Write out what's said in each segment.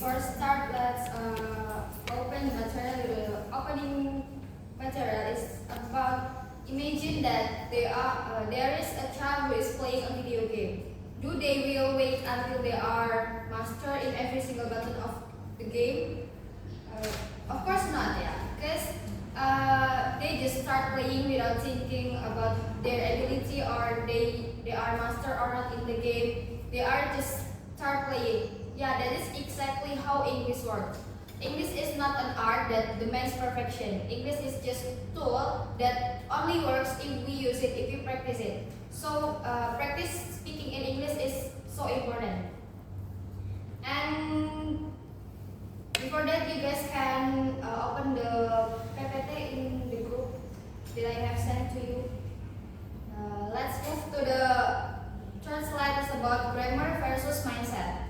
before start, let's open material. The opening material is about imagine that there is a child who is playing a video game. Do they will wait until they are master in every single button of the game? Of course not, yeah, because they just start playing without thinking about their ability or they are master or not in the game. They are just start playing. Yeah, that is exactly how English works. English is not an art that demands perfection. English is just a tool that only works if we use it, if we practice it. So practice speaking in English is so important. And before that, you guys can open the PPT in the group that I have sent to you. Let's move to the third slide. Is about grammar versus mindset.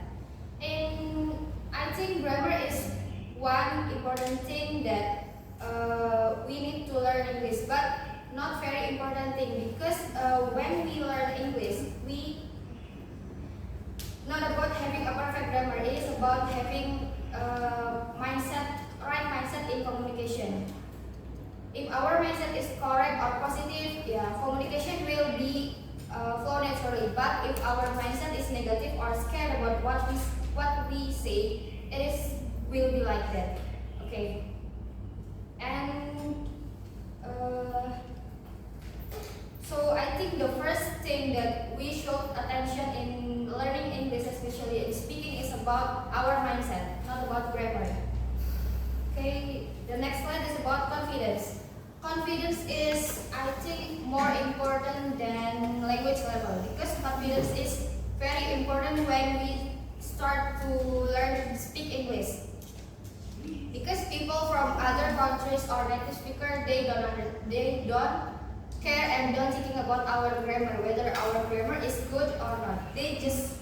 I think grammar is one important thing that we need to learn English, but not very important thing because when we learn English, we not about having a perfect grammar. It is about having right mindset in communication. If our mindset is correct or positive, yeah, communication will be flow naturally. But if our mindset is negative or scared about what we say, will be like that. Okay. And so I think the first thing that we should attention in learning English, especially in speaking, is about our mindset, not about grammar. Okay. The next slide is about confidence. Confidence is, I think, more important than language level because confidence is very important when we start to learn to speak English. Because people from other countries or native speaker, they don't care and don't thinking about our grammar, whether our grammar is good or not. They just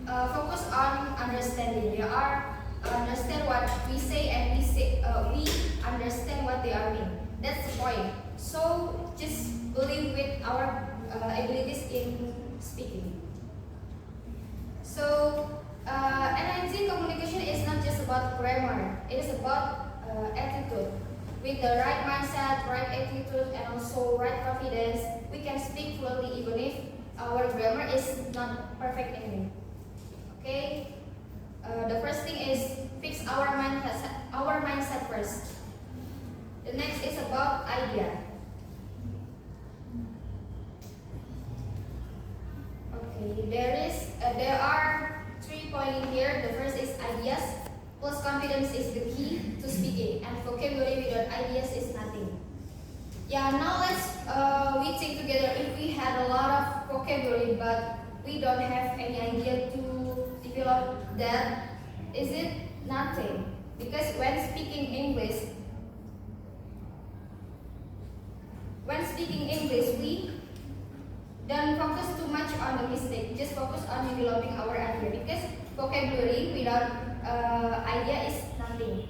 focus on understanding. They are understand what we say and we understand what they are mean. That's the point. So just believe with our abilities in speaking. So and I think communication is not just about grammar. It is about attitude. With the right mindset, right attitude, and also right confidence, we can speak fluently even if our grammar is not perfect anymore. Okay. The first thing is fix our mindset first. The next is about idea. Okay, there are 3 points here. The first is ideas. Plus confidence is the key to speaking, and vocabulary without ideas is nothing. Yeah, now let's we think together. If we had a lot of vocabulary but we don't have any idea to develop that, is it nothing? Because when speaking English, we don't focus too much on the mistake. Just focus on developing our idea. Because vocabulary without idea is nothing.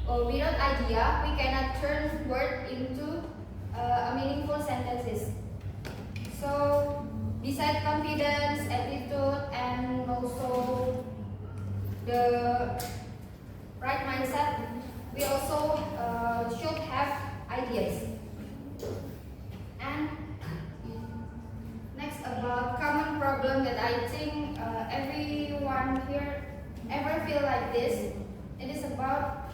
Without idea, we cannot turn word into a meaningful sentences. So, besides confidence, attitude, and also the right mindset, we also should have ideas. And next, about common problem that I think everyone here ever feel like this. It is about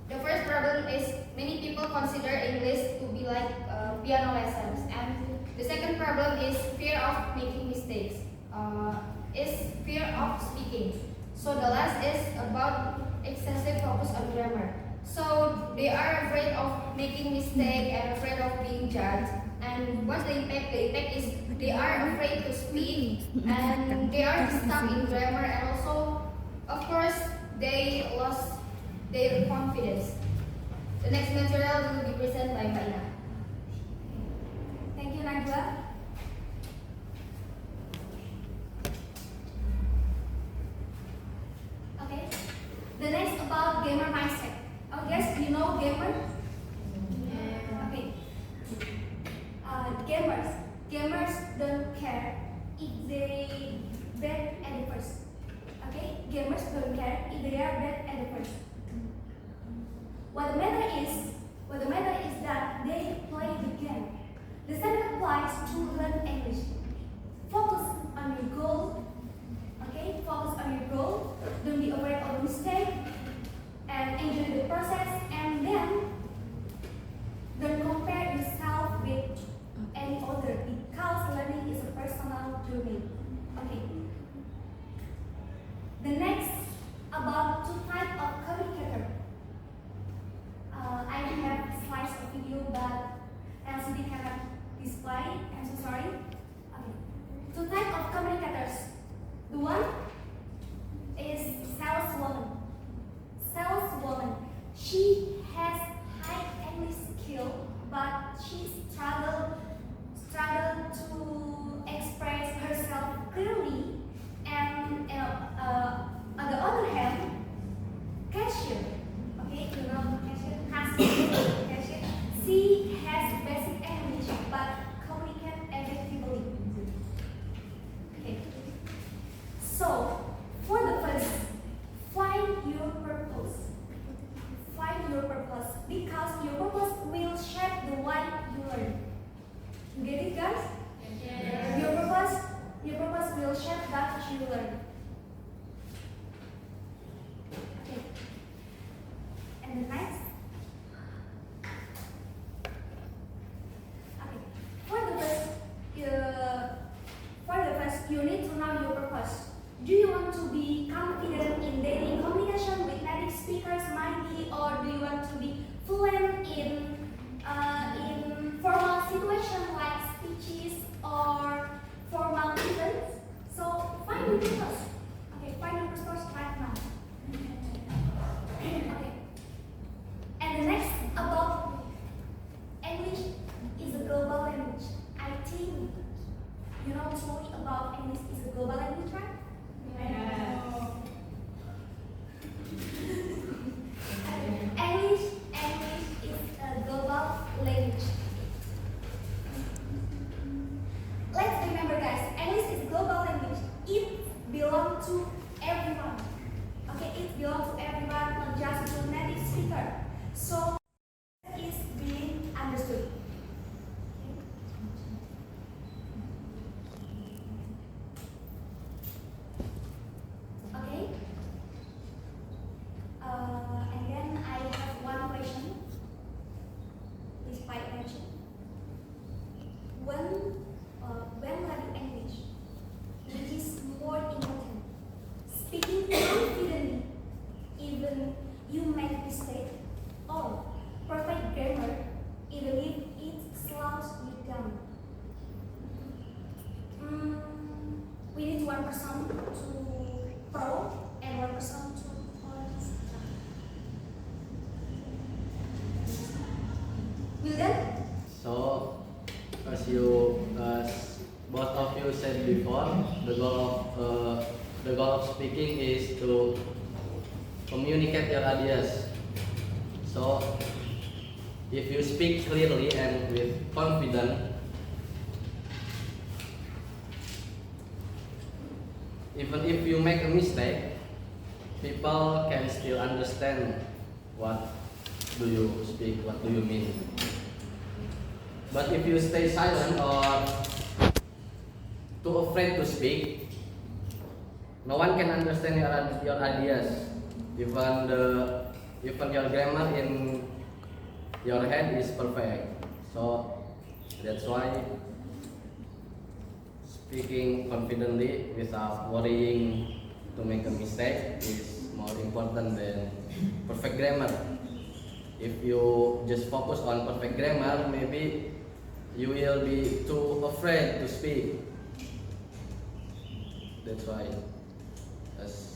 the first problem is many people consider English to be like piano lessons, and the second problem is fear of making mistakes. Is fear of speaking. So the last is about excessive focus on grammar. So they are afraid of making mistake and afraid of being judged. And what's the impact? The impact is they are afraid to speak and they are stuck in grammar, and also, of course, they lost their confidence. The next material will be presented by Faina. Thank you, Najwa. Okay. The next about gamer mindset. Oh yes, you know gamer? Yeah. Okay. Gamers don't care if they bet at the first. Okay, gamers don't don't care if they are bad at the first. What the matter is that they play the game. The same applies to learn English. Focus on your goal. Okay, focus on your goal. Don't be afraid of mistake, and enjoy the process. And then don't compare yourself with any other, because learning is a personal journey. Okay. The next about two types of communicator. I have slides of video, but LCD cannot display. I'm so sorry. Okay. Two types of communicators. The one is saleswoman. Saleswoman. She has high English skill, but she struggle to express herself clearly. And on the other hand, cashier. Okay, you know cashier. She has basic English but communicate effectively. Okay. So for the first, find your purpose. Find your purpose, because your purpose will shape the way you learn. You get it, guys? Yes. Your purpose will shape that you learn. Okay. And the next. Okay. For the first, you need to know your purpose. Do you want to be confident in daily communication with native speakers, maybe, or do you want to be fluent in formal situations like speeches or formal events? So find your purpose. Okay, find your purpose right now. Okay. And the next about English is a global language. I think you know slowly about English is a global language, right? English is a global language. Let's remember, guys, English is a global language. It belongs to everyone. Okay, it belongs to everyone, not just to native speaker. So it is being understood. Okay. And then I have one question. Please pay attention. When learning English, it is more important speaking confidently, even you make mistake, or perfect grammar, even if it slows you down. We need 1% to pro and 1% to cons. Wildan? So, as both of you said before, the goal of speaking is to communicate your ideas. So, if you speak clearly and with confidence, even if you make a mistake, people can still understand what do you speak, what do you mean. But if you stay silent or too afraid to speak, no one can understand your ideas. Even your grammar in your head is perfect. So that's why speaking confidently without worrying to make a mistake is more important than perfect grammar. If you just focus on perfect grammar, maybe you will be too afraid to speak. That's why, as